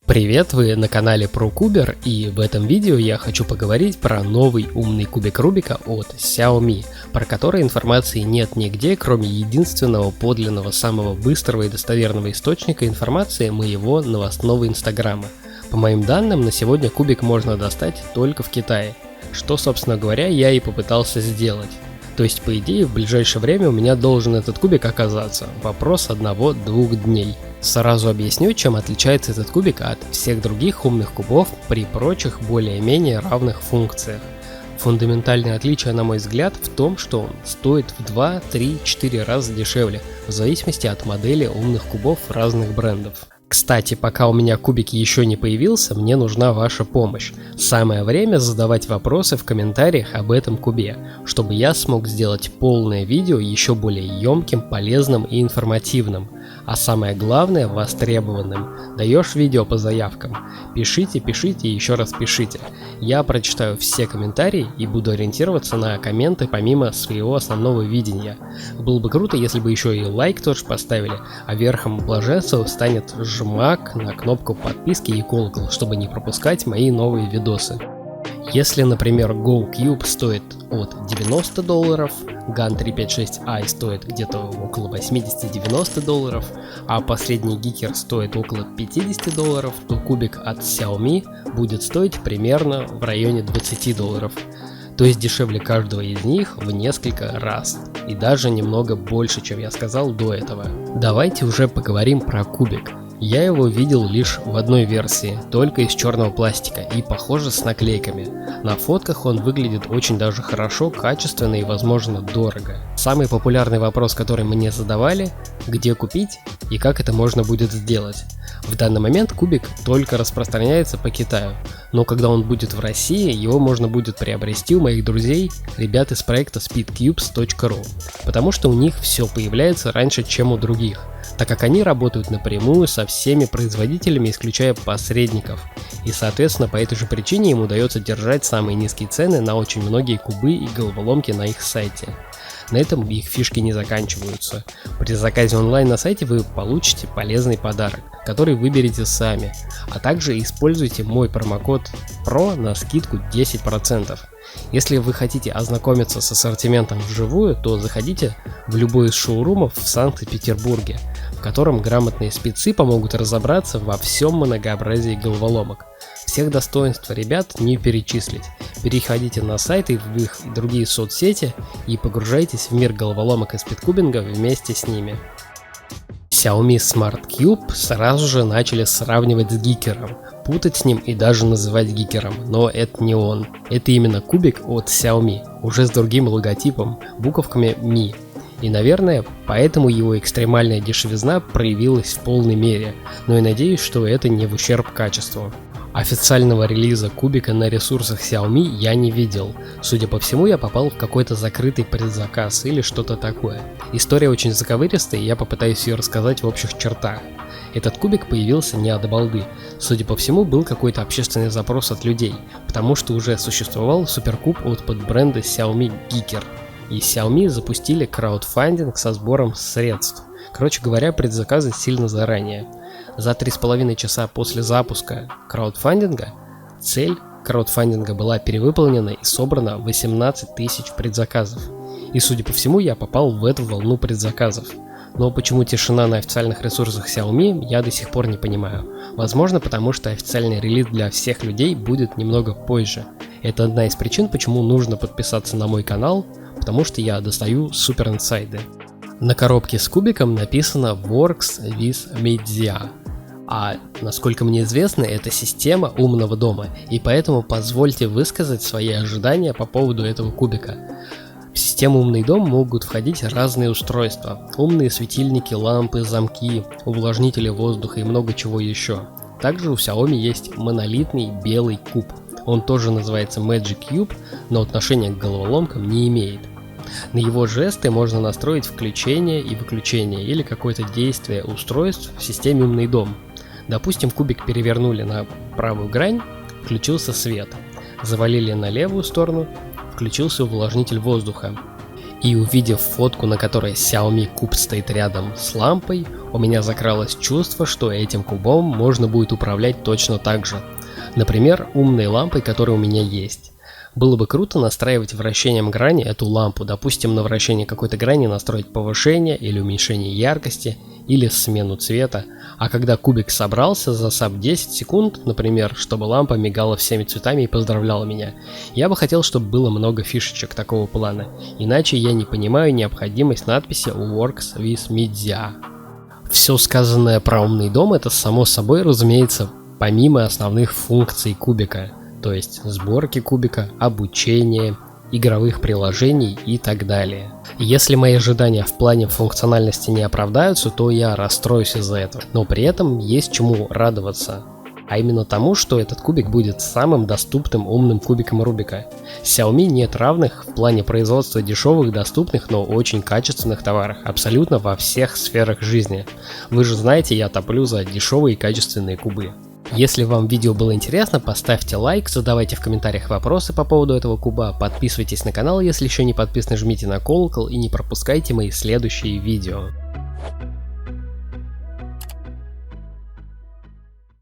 Привет, вы на канале ProCuber, и в этом видео я хочу поговорить про новый умный кубик Рубика от Xiaomi, про который информации нет нигде, кроме единственного подлинного самого быстрого и достоверного источника информации моего новостного инстаграма. По моим данным, на сегодня кубик можно достать только в Китае, что, собственно говоря, я и попытался сделать. То есть, по идее, в ближайшее время у меня должен этот кубик оказаться. Вопрос 1-2 дней. Сразу объясню, чем отличается этот кубик от всех других умных кубов при прочих более-менее равных функциях. Фундаментальное отличие, на мой взгляд, в том, что он стоит в 2, 3, 4 раза дешевле, в зависимости от модели умных кубов разных брендов. Кстати, пока у меня кубик еще не появился, мне нужна ваша помощь. Самое время задавать вопросы в комментариях об этом кубе, чтобы я смог сделать полное видео еще более емким, полезным и информативным. А самое главное, востребованным. Даешь видео по заявкам? Пишите и еще раз пишите. Я прочитаю все комментарии и буду ориентироваться на комменты помимо своего основного видения. Было бы круто, если бы еще и лайк тоже поставили, а верхом блаженства станет жмак на кнопку подписки и колокол, чтобы не пропускать мои новые видосы. Если, например, GoCube стоит от $90, GAN 356i стоит где-то около $80-90, а последний Geeker стоит около $50, то кубик от Xiaomi будет стоить примерно в районе $20. То есть дешевле каждого из них в несколько раз. И даже немного больше, чем я сказал до этого. Давайте уже поговорим про кубик. Я его видел лишь в одной версии, только из черного пластика и, похоже, с наклейками. На фотках он выглядит очень даже хорошо, качественно и, возможно, дорого. Самый популярный вопрос, который мне задавали: где купить и как это можно будет сделать. В данный момент кубик только распространяется по Китаю, но когда он будет в России, его можно будет приобрести у моих друзей, ребят из проекта speedcubes.ru, потому что у них все появляется раньше, чем у других, так как они работают напрямую со всеми производителями, исключая посредников, и соответственно по этой же причине им удается держать самые низкие цены на очень многие кубы и головоломки на их сайте. На этом их фишки не заканчиваются. При заказе онлайн на сайте вы получите полезный подарок, который выберете сами, а также используйте мой промокод PRO на скидку 10%. Если вы хотите ознакомиться с ассортиментом вживую, то заходите в любой из шоурумов в Санкт-Петербурге, в котором грамотные спецы помогут разобраться во всем многообразии головоломок. Всех достоинств ребят не перечислить. Переходите на сайт и в их другие соцсети и погружайтесь в мир головоломок и спидкубинга вместе с ними. Xiaomi Smart Cube сразу же начали сравнивать с Geeker'ом, путать с ним и даже называть Geeker'ом, но это не он. Это именно кубик от Xiaomi, уже с другим логотипом, буковками Mi. И, наверное, поэтому его экстремальная дешевизна проявилась в полной мере, но я надеюсь, что это не в ущерб качеству. Официального релиза кубика на ресурсах Xiaomi я не видел. Судя по всему, я попал в какой-то закрытый предзаказ или что-то такое. История очень заковыристая, и я попытаюсь ее рассказать в общих чертах. Этот кубик появился не от балды. Судя по всему, был какой-то общественный запрос от людей, потому что уже существовал суперкуб от подбренда Xiaomi Geeker. И Xiaomi запустили краудфандинг со сбором средств. Короче говоря, предзаказы сильно заранее. За 3,5 часа после запуска краудфандинга цель краудфандинга была перевыполнена и собрано 18 тысяч предзаказов. И судя по всему, я попал в эту волну предзаказов. Но почему тишина на официальных ресурсах Xiaomi, я до сих пор не понимаю. Возможно, потому что официальный релиз для всех людей будет немного позже. Это одна из причин, почему нужно подписаться на мой канал, потому что я достаю супер инсайды. На коробке с кубиком написано Works with Media. А насколько мне известно, это система умного дома, и поэтому позвольте высказать свои ожидания по поводу этого кубика. В систему умный дом могут входить разные устройства: умные светильники, лампы, замки, увлажнители воздуха и много чего еще. Также у Xiaomi есть монолитный белый куб. Он тоже называется Magic Cube, но отношения к головоломкам не имеет. На его жесты можно настроить включение и выключение или какое-то действие устройств в системе умный дом. Допустим, кубик перевернули на правую грань, включился свет. Завалили на левую сторону, включился увлажнитель воздуха. И увидев фотку, на которой Xiaomi куб стоит рядом с лампой, у меня закралось чувство, что этим кубом можно будет управлять точно так же. Например, умной лампой, которая у меня есть. Было бы круто настраивать вращением грани эту лампу, допустим, на вращение какой-то грани настроить повышение или уменьшение яркости, или смену цвета, а когда кубик собрался, засаб 10 секунд, например, чтобы лампа мигала всеми цветами и поздравляла меня. Я бы хотел, чтобы было много фишечек такого плана, иначе я не понимаю необходимость надписи Works with Media. Все сказанное про умный дом — это само собой, разумеется, помимо основных функций кубика, то есть сборки кубика, обучения, игровых приложений и так далее. Если мои ожидания в плане функциональности не оправдаются, то я расстроюсь из-за этого. Но при этом есть чему радоваться. А именно тому, что этот кубик будет самым доступным умным кубиком Рубика. Xiaomi нет равных в плане производства дешевых, доступных, но очень качественных товаров абсолютно во всех сферах жизни. Вы же знаете, я топлю за дешевые и качественные кубы. Если вам видео было интересно, поставьте лайк, задавайте в комментариях вопросы по поводу этого куба, подписывайтесь на канал, если еще не подписаны, жмите на колокол и не пропускайте мои следующие видео.